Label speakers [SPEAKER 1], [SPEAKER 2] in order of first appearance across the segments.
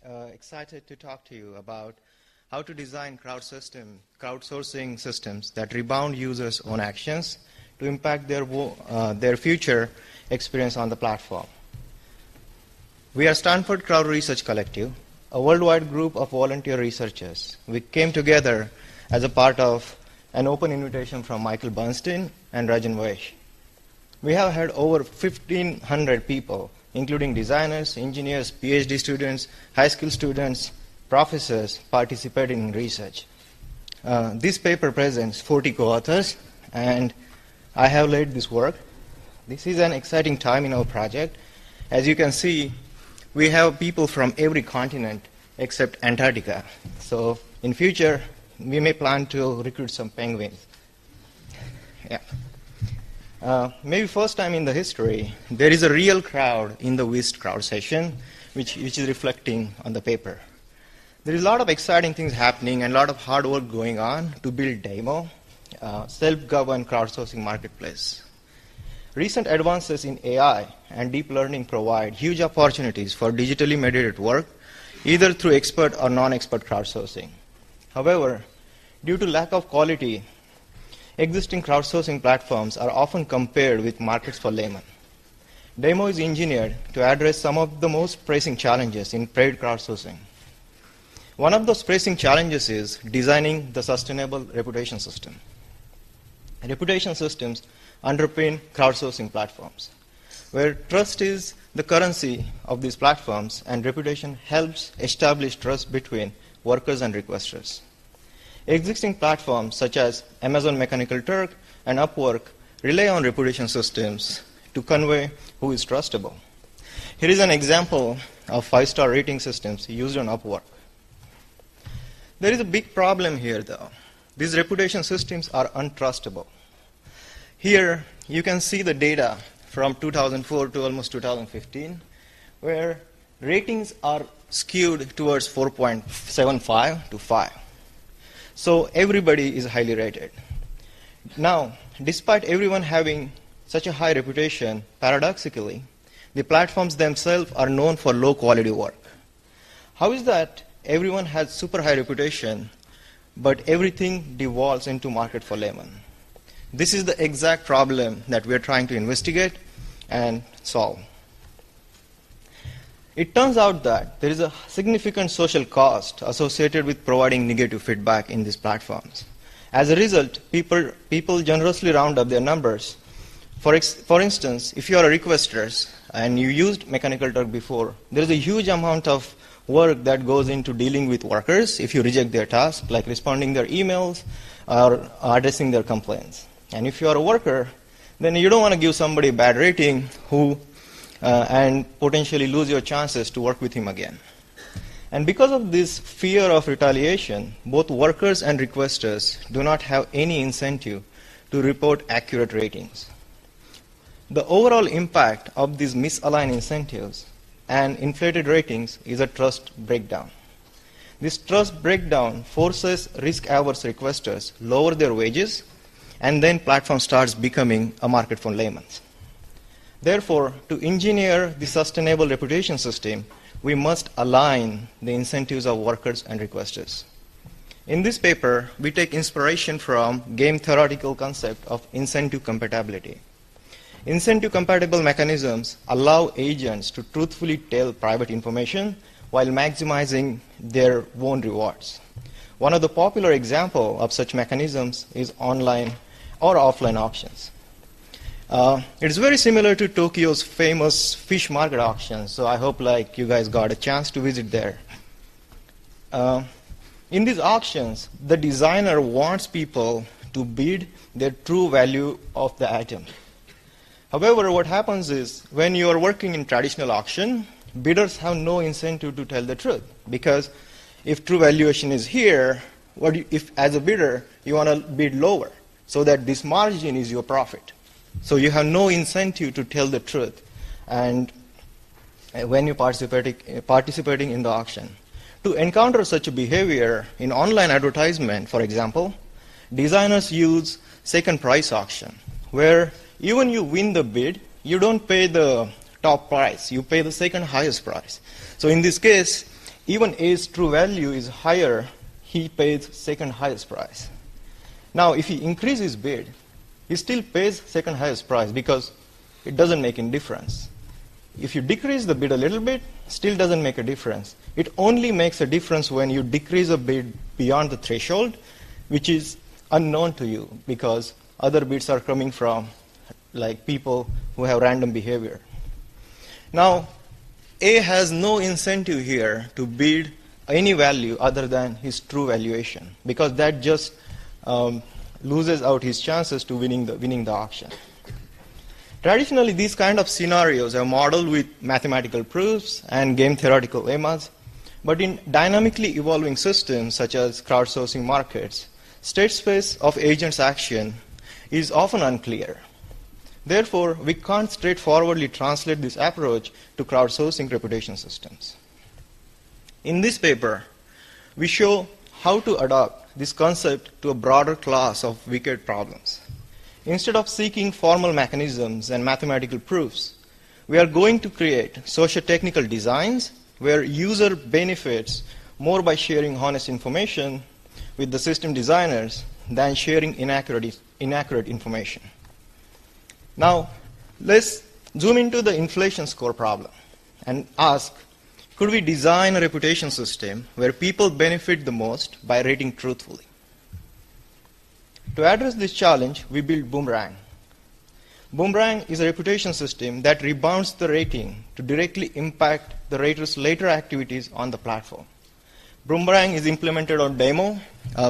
[SPEAKER 1] excited to talk to you about how to design crowdsourcing systems that rebound users' own actions to impact their future experience on the platform. We are Stanford Crowd Research Collective, a worldwide group of volunteer researchers. We came together as a part of an open invitation from Michael Bernstein and Rajan Vaish. We have had over 1,500 people, including designers, engineers, PhD students, high school students, professors, participating in research. This paper presents 40 co-authors, and I have led this work. This is an exciting time in our project. As you can see, we have people from every continent except Antarctica. So in future, we may plan to recruit some penguins. Yeah. Maybe first time in the history, there is a real crowd in the UIST crowd session, which is reflecting on the paper. There is a lot of exciting things happening and a lot of hard work going on to build Demo, self-governed crowdsourcing marketplace. Recent advances in AI and deep learning provide huge opportunities for digitally mediated work, either through expert or non-expert crowdsourcing. However, due to lack of quality, existing crowdsourcing platforms are often compared with markets for laymen. Demo is engineered to address some of the most pressing challenges in paid crowdsourcing. One of those pressing challenges is designing the sustainable reputation system. Reputation systems underpin crowdsourcing platforms, where trust is the currency of these platforms, and reputation helps establish trust between workers and requesters. Existing platforms such as Amazon Mechanical Turk and Upwork rely on reputation systems to convey who is trustable. Here is an example of 5-star rating systems used on Upwork. There is a big problem here, though. These reputation systems are untrustable. Here, you can see the data from 2004 to almost 2015, where ratings are skewed towards 4.75 to 5. So everybody is highly rated. Now, despite everyone having such a high reputation, paradoxically, the platforms themselves are known for low-quality work. How is that everyone has super high reputation, but everything devolves into market for laymen? This is the exact problem that we are trying to investigate and solve. It turns out that there is a significant social cost associated with providing negative feedback in these platforms. As a result, people generously round up their numbers. For instance, if you are a requester and you used Mechanical Turk before, there is a huge amount of work that goes into dealing with workers if you reject their task, like responding their emails or addressing their complaints. And if you are a worker, then you don't want to give somebody a bad rating and potentially lose your chances to work with him again. And because of this fear of retaliation, both workers and requesters do not have any incentive to report accurate ratings. The overall impact of these misaligned incentives and inflated ratings is a trust breakdown. This trust breakdown forces risk-averse requesters lower their wages, and then platform starts becoming a market for laymen. Therefore, to engineer the sustainable reputation system, we must align the incentives of workers and requesters. In this paper, we take inspiration from game theoretical concept of incentive compatibility. Incentive compatible mechanisms allow agents to truthfully tell private information while maximizing their own rewards. One of the popular examples of such mechanisms is online or offline auctions. It is very similar to Tokyo's famous fish market auction, so I hope you guys got a chance to visit there. In these auctions, the designer wants people to bid their true value of the item. However, what happens is when you are working in traditional auction, bidders have no incentive to tell the truth, because if true valuation is here, if as a bidder you want to bid lower, so that this margin is your profit. So you have no incentive to tell the truth and when you're participating in the auction. To encounter such a behavior in online advertisement, for example, designers use second price auction, where even you win the bid, you don't pay the top price, you pay the second highest price. So in this case, even A's true value is higher, he pays second highest price. Now, if he increases his bid, he still pays second highest price because it doesn't make any difference. If you decrease the bid a little bit, still doesn't make a difference. It only makes a difference when you decrease a bid beyond the threshold, which is unknown to you because other bids are coming from like people who have random behavior. Now, A has no incentive here to bid any value other than his true valuation because that just loses out his chances to winning the auction. Traditionally, these kind of scenarios are modeled with mathematical proofs and game theoretical lemmas, but in dynamically evolving systems such as crowdsourcing markets, state space of agents' action is often unclear. Therefore, we can't straightforwardly translate this approach to crowdsourcing reputation systems. In this paper, we show how to adopt this concept to a broader class of wicked problems. Instead of seeking formal mechanisms and mathematical proofs, we are going to create socio-technical designs where user benefits more by sharing honest information with the system designers than sharing inaccurate information. Now, let's zoom into the inflation score problem and ask, could we design a reputation system where people benefit the most by rating truthfully? To address this challenge, we built Boomerang. Boomerang is a reputation system that rebounds the rating to directly impact the rater's later activities on the platform. Boomerang is implemented on Demo,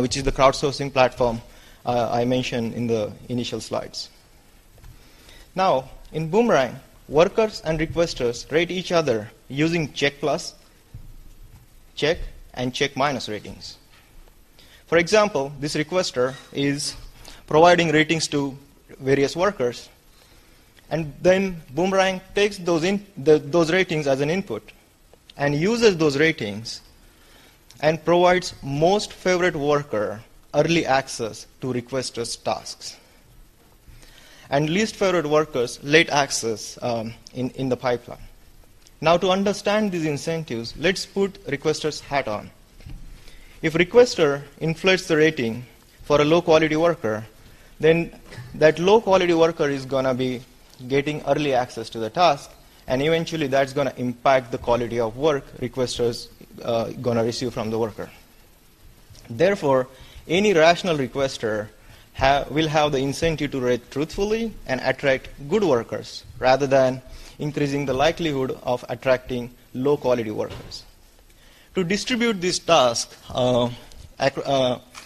[SPEAKER 1] which is the crowdsourcing platform I mentioned in the initial slides. Now, in Boomerang, workers and requesters rate each other using check plus, check, and check minus ratings. For example, this requester is providing ratings to various workers, and then Boomerang takes those ratings as an input and uses those ratings and provides most favorite worker early access to requesters' tasks, and least favorite workers late access in the pipeline. Now, to understand these incentives, let's put requester's hat on. If requester inflates the rating for a low-quality worker, then that low-quality worker is going to be getting early access to the task, and eventually that's going to impact the quality of work requesters going to receive from the worker. Therefore, any rational requester will have the incentive to rate truthfully and attract good workers rather than increasing the likelihood of attracting low-quality workers. To distribute this task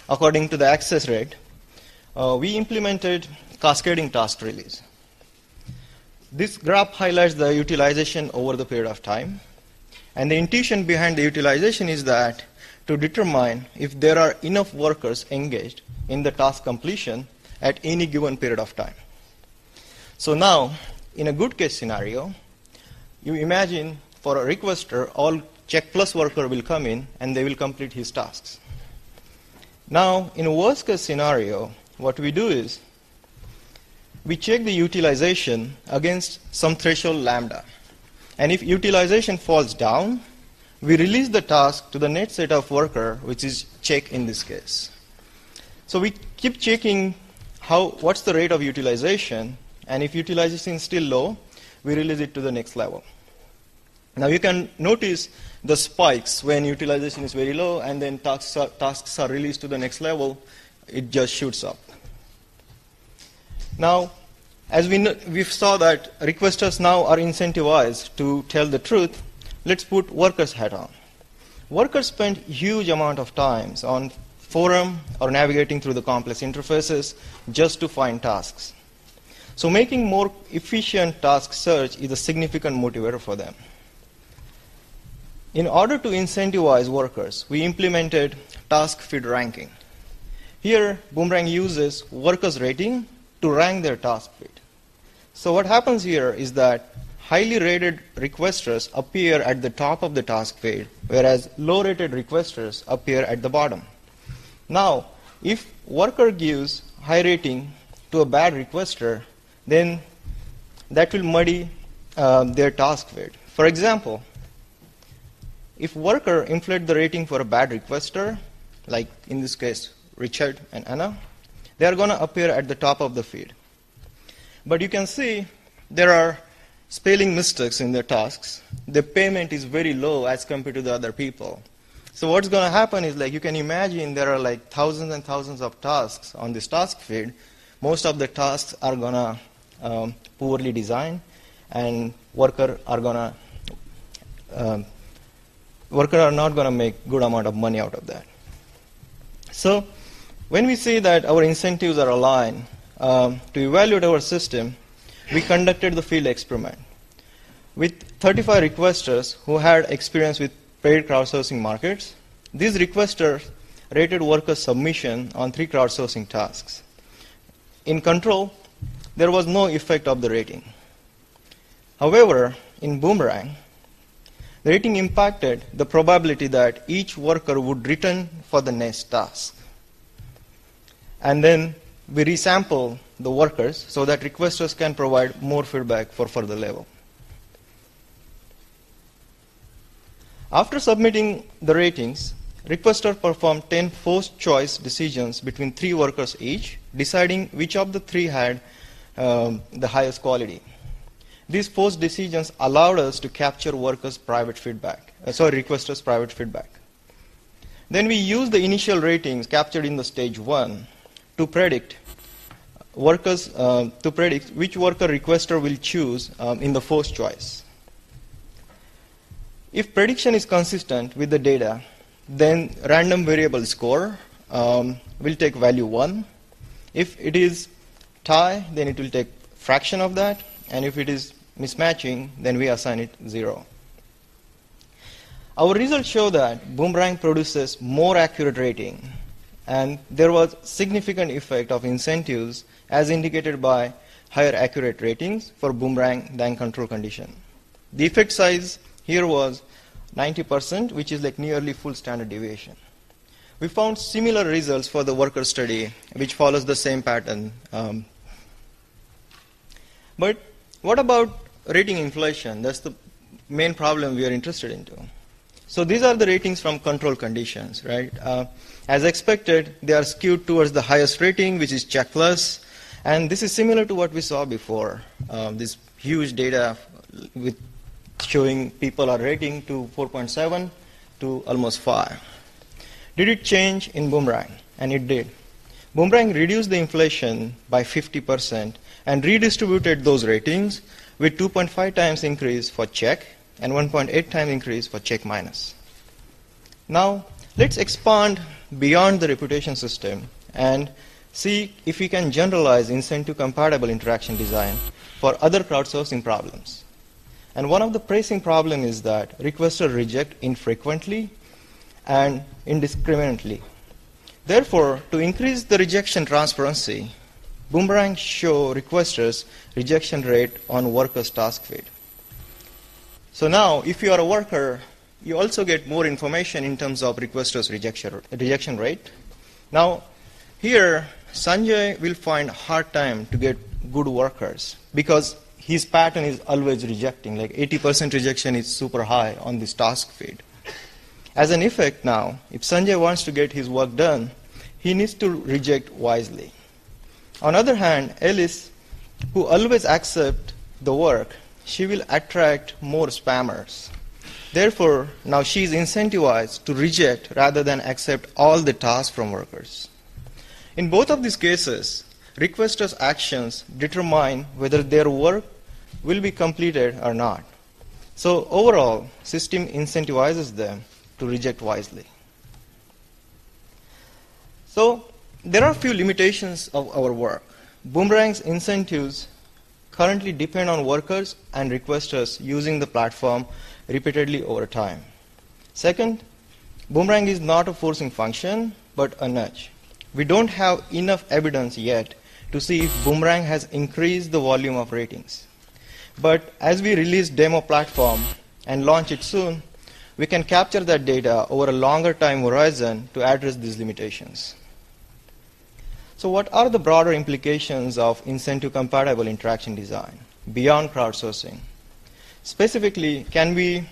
[SPEAKER 1] according to the access rate, we implemented cascading task release. This graph highlights the utilization over the period of time. And the intuition behind the utilization is that to determine if there are enough workers engaged in the task completion at any given period of time. So now, in a good case scenario, you imagine for a requester, all check plus worker will come in and they will complete his tasks. Now, in a worst case scenario, what we do is we check the utilization against some threshold lambda. And if utilization falls down, we release the task to the next set of worker, which is check in this case. So we keep checking what's the rate of utilization, and if utilization is still low, we release it to the next level. Now you can notice the spikes when utilization is very low, and then tasks are released to the next level, it just shoots up. Now, as we saw that requesters now are incentivized to tell the truth, let's put workers' hat on. Workers spend huge amount of time on forum or navigating through the complex interfaces just to find tasks. So making more efficient task search is a significant motivator for them. In order to incentivize workers, we implemented task feed ranking. Here, Boomerang uses workers' rating to rank their task feed. So what happens here is that highly rated requesters appear at the top of the task feed, whereas low-rated requesters appear at the bottom. Now, if worker gives high rating to a bad requester, then that will muddy their task feed. For example, if worker inflate the rating for a bad requester, like in this case Richard and Anna, they are going to appear at the top of the feed. But you can see there are spelling mistakes in their tasks. The payment is very low as compared to the other people. So what's going to happen is, like, you can imagine there are like thousands and thousands of tasks on this task feed. Most of the tasks are going to poorly designed, and worker are not going to make good amount of money out of that. So when we see that our incentives are aligned, to evaluate our system, we conducted the field experiment with 35 requesters who had experience with paid crowdsourcing markets. These requesters rated workers' submission on 3 crowdsourcing tasks. In control, there was no effect of the rating. However, in Boomerang, the rating impacted the probability that each worker would return for the next task. And then we resample the workers so that requesters can provide more feedback for further level. After submitting the ratings, requester performed 10 forced choice decisions between 3 workers each, deciding which of the 3 had the highest quality. These forced decisions allowed us to capture workers' private feedback, requesters' private feedback. Then we used the initial ratings captured in the stage 1 to predict which worker requester will choose in the forced choice. If prediction is consistent with the data, then random variable score will take value 1. If it is tie, then it will take fraction of that, and if it is mismatching, then we assign it 0. Our results show that Boomerang produces more accurate rating, and there was significant effect of incentives as indicated by higher accurate ratings for Boomerang than control condition. The effect size here was 90%, which is like nearly full standard deviation. We found similar results for the worker study, which follows the same pattern. But what about rating inflation? That's the main problem we are interested into. So these are the ratings from control conditions, right? As expected, they are skewed towards the highest rating, which is check plus. And this is similar to what we saw before, this huge data with showing people are rating to 4.7 to almost 5. Did it change in Boomerang? And it did. Boomerang reduced the inflation by 50% and redistributed those ratings with 2.5 times increase for check and 1.8 times increase for check minus. Now, let's expand beyond the reputation system and see if we can generalize incentive-compatible interaction design for other crowdsourcing problems. And one of the pressing problems is that requesters reject infrequently and indiscriminately. Therefore, to increase the rejection transparency, Boomerang show requesters rejection rate on workers' task feed. So now, if you are a worker, you also get more information in terms of requesters' rejection rate. Now, here, Sanjay will find a hard time to get good workers because his pattern is always rejecting, like 80% rejection is super high on this task feed. As an effect now, if Sanjay wants to get his work done, he needs to reject wisely. On the other hand, Alice, who always accepts the work, she will attract more spammers. Therefore, now she is incentivized to reject rather than accept all the tasks from workers. In both of these cases, requesters' actions determine whether their work will be completed or not. So overall, system incentivizes them to reject wisely. So there are a few limitations of our work. Boomerang's incentives currently depend on workers and requesters using the platform repeatedly over time. Second, Boomerang is not a forcing function, but a nudge. We don't have enough evidence yet to see if Boomerang has increased the volume of ratings. But as we release demo platform and launch it soon, we can capture that data over a longer time horizon to address these limitations. So what are the broader implications of incentive-compatible interaction design beyond crowdsourcing? Specifically, can we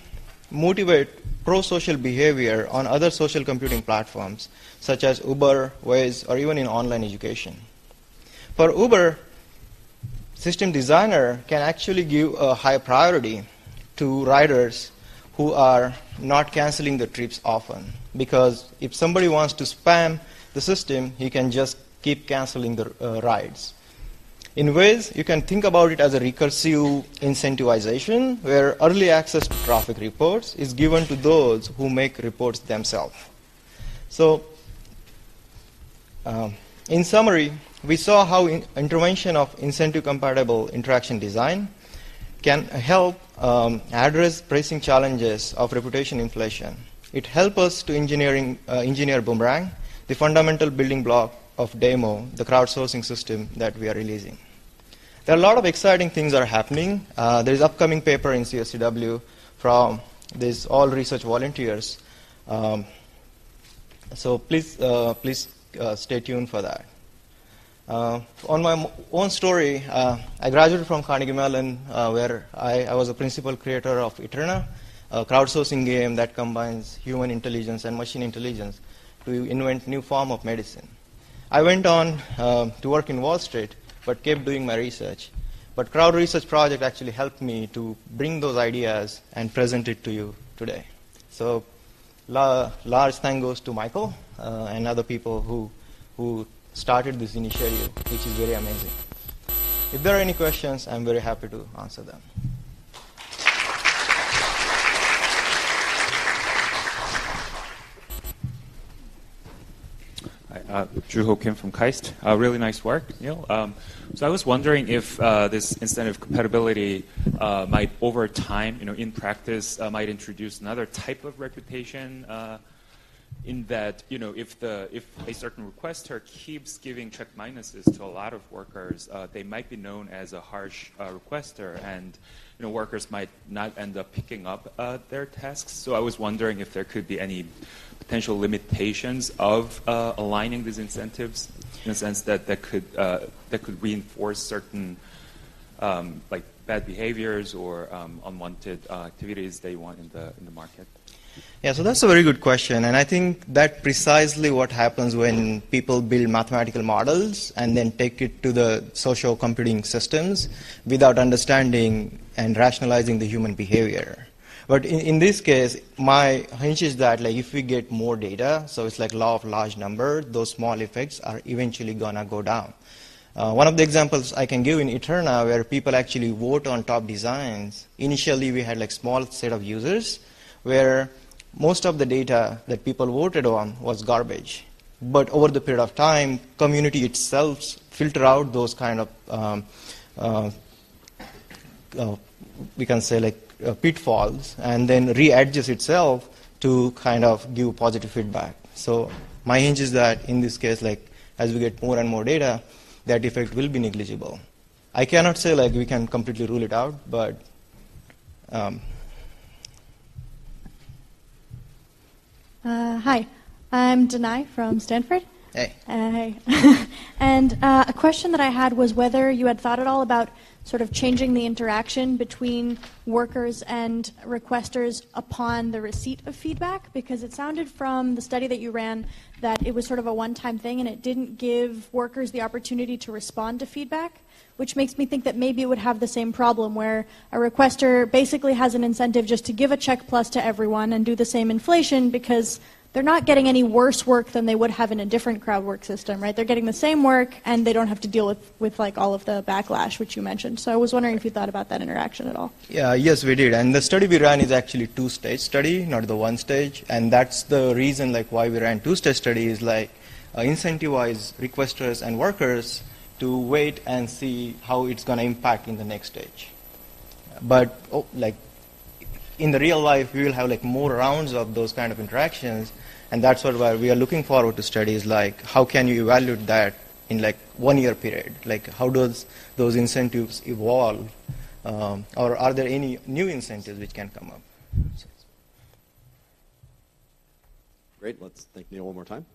[SPEAKER 1] motivate pro-social behavior on other social computing platforms, such as Uber, Waze, or even in online education. For Uber, system designer can actually give a high priority to riders who are not canceling the trips often. Because if somebody wants to spam the system, he can just keep canceling the rides. In ways, you can think about it as a recursive incentivization, where early access to traffic reports is given to those who make reports themselves. So, in summary, we saw how intervention of incentive-compatible interaction design can help address pressing challenges of reputation inflation. It helps us to engineer Boomerang, the fundamental building block of demo, the crowdsourcing system that we are releasing. There are a lot of exciting things that are happening. There is an upcoming paper in CSCW from these all research volunteers. So please stay tuned for that. On my own story, I graduated from Carnegie Mellon, where I was a principal creator of Eterna, a crowdsourcing game that combines human intelligence and machine intelligence to invent new form of medicine. I went on to work in Wall Street, but kept doing my research. But Crowd Research Project actually helped me to bring those ideas and present it to you today. So large thank goes to Michael and other people who started this initiative, which is very amazing. If there are any questions, I'm very happy to answer them.
[SPEAKER 2] Zhou Kim from KAIST. Really nice work, Neil. So I was wondering if this incentive compatibility might, over time, in practice, might introduce another type of reputation. In that, if a certain requester keeps giving check minuses to a lot of workers, they might be known as a harsh requester, and workers might not end up picking up their tasks. So I was wondering if there could be any potential limitations of aligning these incentives, in a sense that could reinforce certain like bad behaviors or unwanted activities they want in the market.
[SPEAKER 1] Yeah, so that's a very good question, and I think that's precisely what happens when people build mathematical models and then take it to the social computing systems without understanding and rationalizing the human behavior. But in this case, my hunch is that if we get more data, so it's like law of large number, those small effects are eventually gonna go down. One of the examples I can give in Eterna, where people actually vote on top designs, initially we had small set of users where most of the data that people voted on was garbage. But over the period of time, community itself filter out those kind of, we can say pitfalls, and then readjusts itself to kind of give positive feedback. So my hunch is that in this case, as we get more and more data, that effect will be negligible. I cannot say we can completely rule it out, but
[SPEAKER 3] hi, I'm Denai from Stanford.
[SPEAKER 1] Hey.
[SPEAKER 3] Hey. And a question that I had was whether you had thought at all about sort of changing the interaction between workers and requesters upon the receipt of feedback, because it sounded from the study that you ran that it was sort of a one-time thing and it didn't give workers the opportunity to respond to feedback, which makes me think that maybe it would have the same problem where a requester basically has an incentive just to give a check plus to everyone and do the same inflation because they're not getting any worse work than they would have in a different crowd work system, right? They're getting the same work and they don't have to deal with all of the backlash, which you mentioned. So I was wondering if you thought about that interaction at all.
[SPEAKER 1] Yeah, yes, we did. And the study we ran is actually two-stage study, not the one stage. And that's the reason why we ran two-stage study is incentivize requesters and workers to wait and see how it's going to impact in the next stage. But in the real life, we will have more rounds of those kind of interactions, and that's what we are looking forward to study is how can you evaluate that in 1 year period? How does those incentives evolve, or are there any new incentives which can come up?
[SPEAKER 4] Great, let's thank Neil one more time.